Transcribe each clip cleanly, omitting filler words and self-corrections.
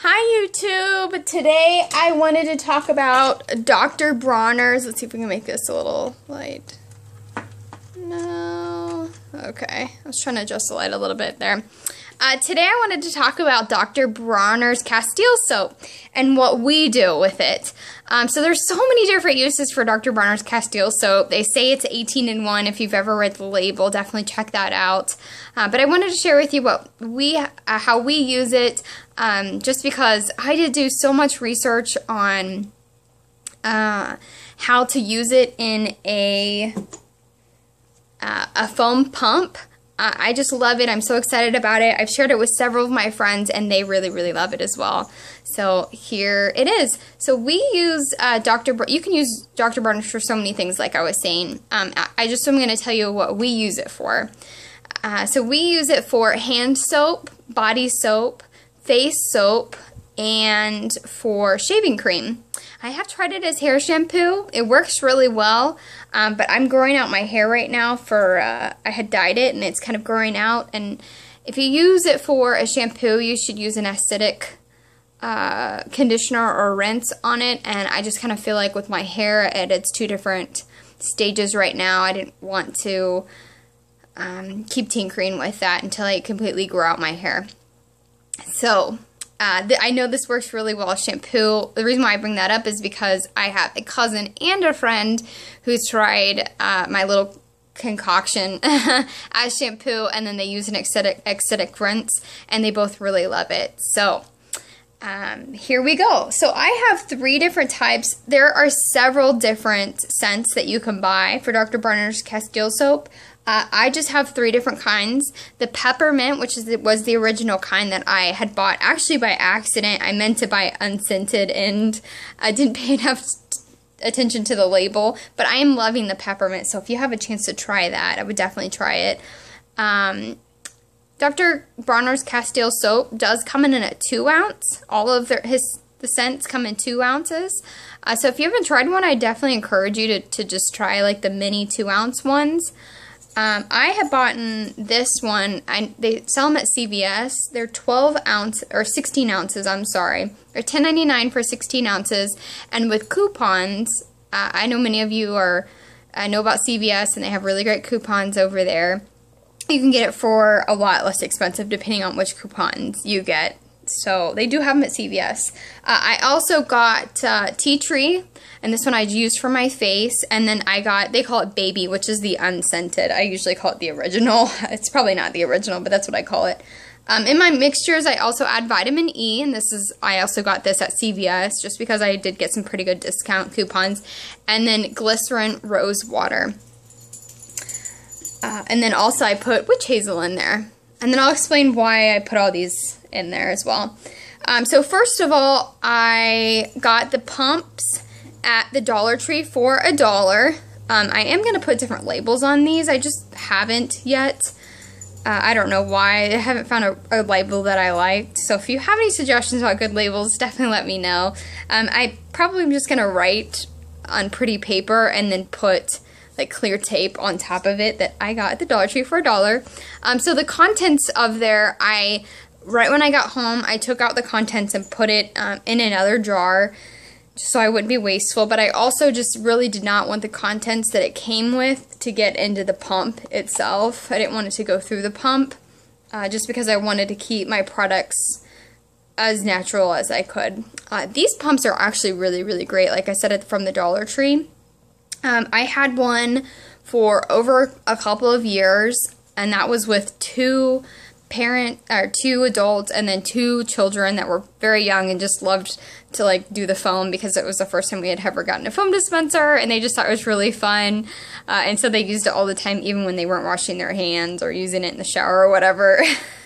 Hi YouTube! Today I wanted to talk about Dr. Bronner's. Let's see if we can make this a little light. No. Okay. I was trying to adjust the light a little bit there. Today I wanted to talk about Dr. Bronner's Castile soap and what we do with it. So there's so many different uses for Dr. Bronner's Castile soap. They say it's 18-in-1. If you've ever read the label, definitely check that out. But I wanted to share with you how we use it, just because I did do so much research on how to use it in a foam pump. I just love it. I'm so excited about it. I've shared it with several of my friends, and they really, really love it as well. So here it is. So we use you can use Dr. Bronner's for so many things, like I was saying. I'm going to tell you what we use it for. So we use it for hand soap, body soap, face soap, and for shaving cream. I have tried it as hair shampoo. It works really well, but I'm growing out my hair right now I had dyed it and it's kind of growing out, and if you use it for a shampoo, you should use an acidic conditioner or rinse on it, and I just kind of feel like with my hair at its two different stages right now, I didn't want to keep tinkering with that until I completely grow out my hair. So I know this works really well as shampoo. The reason why I bring that up is because I have a cousin and a friend who's tried my little concoction as shampoo, and then they use an acidic rinse, and they both really love it. So here we go. So I have 3 different types. There are several different scents that you can buy for Dr. Bronner's Castile soap. I just have 3 different kinds. The peppermint, which was the original kind that I had bought actually by accident. I meant to buy unscented, and I didn't pay enough attention to the label. But I am loving the peppermint, so if you have a chance to try that, I would definitely try it. Dr. Bronner's Castile soap does come in a 2-ounce. All of the scents come in 2 ounces. So if you haven't tried one, I definitely encourage you to just try like the mini 2-ounce ones. I have bought this one. They sell them at CVS. They're 12 ounce or 16 ounces. I'm sorry. They're $10.99 for 16 ounces. And with coupons, I know many of you know about CVS, and they have really great coupons over there. You can get it for a lot less expensive depending on which coupons you get. So they do have them at CVS. I also got Tea Tree, and this one I used for my face, and then I got, they call it Baby, which is the unscented. I usually call it the original. It's probably not the original, but that's what I call it. In my mixtures, I also add vitamin E, and I also got this at CVS just because I did get some pretty good discount coupons, and then glycerin rose water. And then also I put witch hazel in there. And then I'll explain why I put all these in there as well. So first of all, I got the pumps at the Dollar Tree for $1. I am going to put different labels on these. I just haven't yet. I don't know why. I haven't found a label that I liked. So if you have any suggestions about good labels, definitely let me know. I probably am just going to write on pretty paper and then put like clear tape on top of it that I got at the Dollar Tree for $1. So the contents of there, right when I got home, I took out the contents and put it in another jar just so I wouldn't be wasteful. But I also just really did not want the contents that it came with to get into the pump itself. I didn't want it to go through the pump just because I wanted to keep my products as natural as I could. These pumps are actually really, really great. Like I said, from the Dollar Tree. I had one for over a couple of years, and that was with 2 adults and then 2 children that were very young and just loved to like do the foam because it was the first time we had ever gotten a foam dispenser, and they just thought it was really fun, and so they used it all the time, even when they weren't washing their hands or using it in the shower or whatever.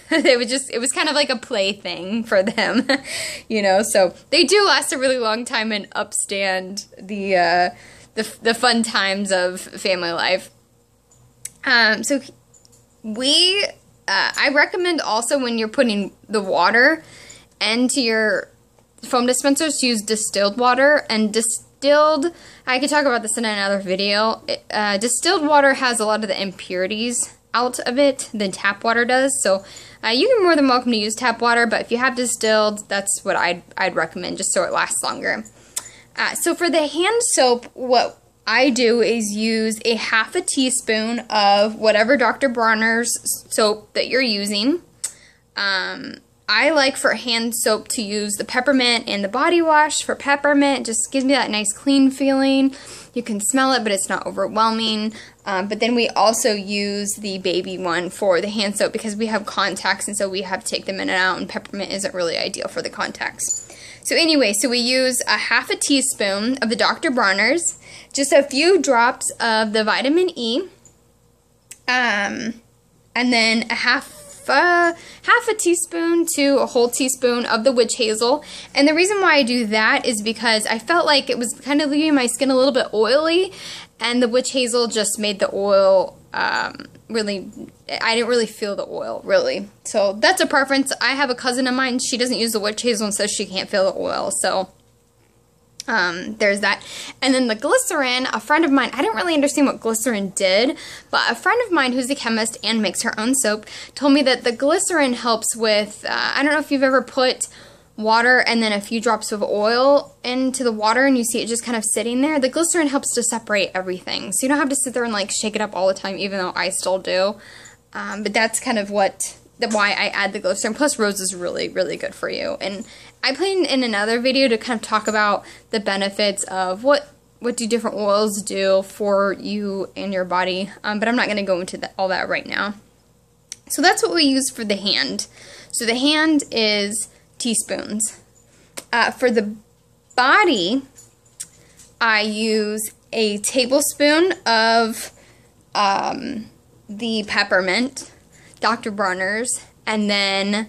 It was kind of like a plaything for them, you know. So they do last a really long time and upstand the fun times of family life. So I recommend also when you're putting the water into your foam dispensers to use distilled water. And I could talk about this in another video. Distilled water has a lot of the impurities out of it than tap water does. So you can more than welcome to use tap water, but if you have distilled, that's what I'd recommend, just so it lasts longer. So for the hand soap, what I do is use a half a teaspoon of whatever Dr. Bronner's soap that you're using. I like for hand soap to use the peppermint and the body wash. For peppermint, it just gives me that nice clean feeling. You can smell it, but it's not overwhelming. But then we also use the baby one for the hand soap because we have contacts, and so we have to take them in and out, and peppermint isn't really ideal for the contacts. So anyway, so we use a half a teaspoon of the Dr. Bronner's, just a few drops of the vitamin E, and then a half a teaspoon to a whole teaspoon of the witch hazel. And the reason why I do that is because I felt like it was kind of leaving my skin a little bit oily, and the witch hazel just made the oil really, I didn't really feel the oil, really. So that's a preference. I have a cousin of mine, she doesn't use the witch hazel and says she can't feel the oil, so there's that. And then the glycerin, a friend of mine, I didn't really understand what glycerin did, but a friend of mine who's a chemist and makes her own soap told me that the glycerin helps with, I don't know if you've ever put water and then a few drops of oil into the water and you see it just kind of sitting there. The glycerin helps to separate everything, so you don't have to sit there and like shake it up all the time, even though I still do. But that's kind of why I add the glycerin. Plus, rose is really, really good for you. And I plan in another video to kind of talk about the benefits of what do different oils do for you and your body. But I'm not going to go into all that right now. So that's what we use for the hand. So the hand is teaspoons. For the body, I use a tablespoon of the peppermint, Dr. Bronner's, and then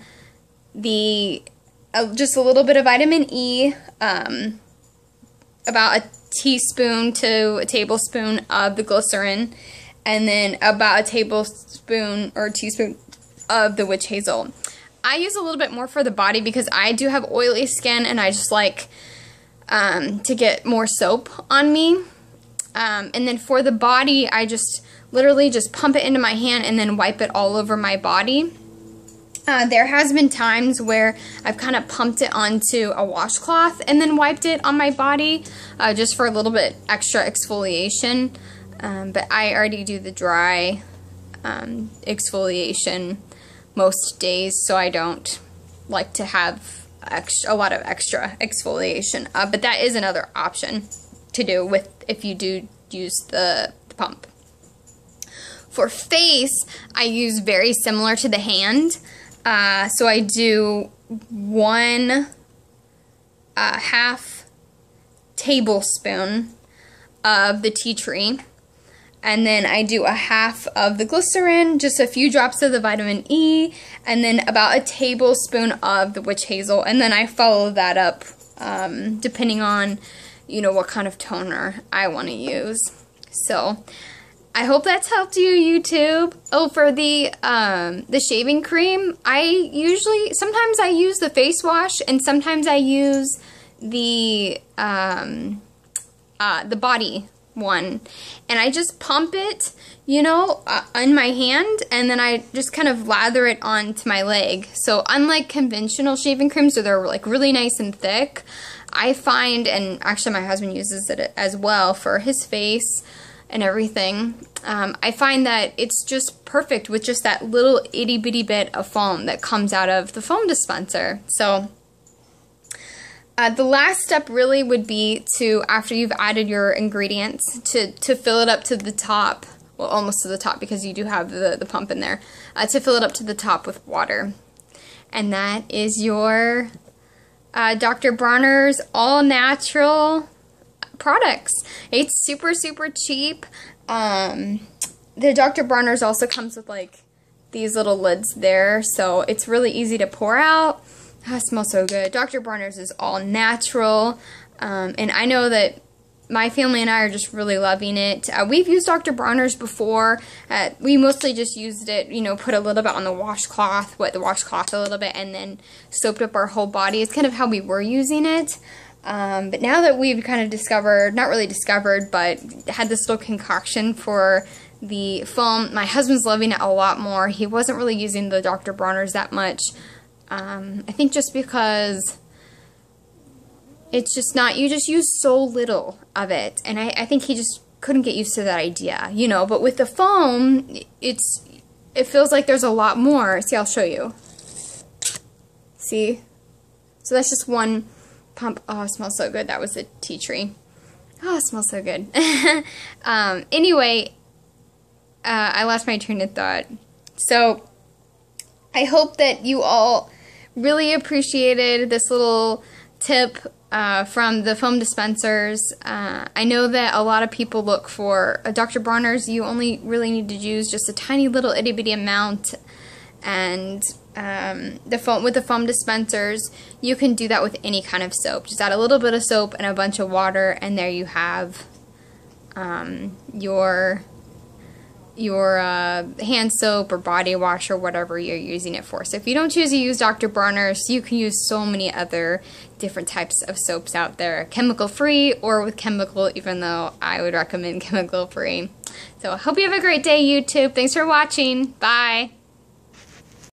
just a little bit of vitamin E, about a teaspoon to a tablespoon of the glycerin, and then about a tablespoon or a teaspoon of the witch hazel. I use a little bit more for the body because I do have oily skin and I just like to get more soap on me. And then for the body, I just literally just pump it into my hand and then wipe it all over my body. There has been times where I've kind of pumped it onto a washcloth and then wiped it on my body just for a little bit extra exfoliation. But I already do the dry exfoliation most days, so I don't like to have a lot of extra exfoliation. But that is another option to do with if you do use the pump. For face, I use very similar to the hand. So I do 1/2 tablespoon of the tea tree, and then I do 1/2 of the glycerin, just a few drops of the vitamin E, and then about a tablespoon of the witch hazel, and then I follow that up depending on, you know, what kind of toner I want to use. So I hope that's helped you, YouTube. Oh, for the shaving cream, sometimes I use the face wash, and sometimes I use the body one, and I just pump it, you know, in my hand, and then I just kind of lather it onto my leg. So unlike conventional shaving creams, where they're like really nice and thick, I find, and actually my husband uses it as well for his face and everything, I find that it's just perfect with just that little itty bitty bit of foam that comes out of the foam dispenser. So the last step really would be to, after you've added your ingredients, to fill it up to the top, well, almost to the top because you do have the pump in there, to fill it up to the top with water. And that is your Dr. Bronner's all-natural products. It's super, super cheap. The Dr. Bronner's also comes with like these little lids there, so it's really easy to pour out. Oh, it smells so good. Dr. Bronner's is all natural, and I know that my family and I are just really loving it. We've used Dr. Bronner's before. We mostly just used it, you know, put a little bit on the washcloth, wet the washcloth a little bit, and then soaped up our whole body. It's kind of how we were using it. But now that we've kind of discovered, not really discovered, but had this little concoction for the foam. My husband's loving it a lot more. He wasn't really using the Dr. Bronner's that much. I think just because it's just not, you just use so little of it. And I think he just couldn't get used to that idea, you know. But with the foam, it feels like there's a lot more. See, I'll show you. See? So that's just one pump. Oh, it smells so good. That was the tea tree. Oh, it smells so good. Anyway, I lost my train of thought. So, I hope that you all really appreciated this little tip from the foam dispensers. I know that a lot of people look for Dr. Bronner's. You only really need to use just a tiny little itty bitty amount, and with the foam dispensers, you can do that with any kind of soap. Just add a little bit of soap and a bunch of water, and there you have your hand soap or body wash or whatever you're using it for. So if you don't choose to use Dr. Bronner's, you can use so many other different types of soaps out there, chemical free or with chemical, even though I would recommend chemical free. So I hope you have a great day, YouTube. Thanks for watching. Bye.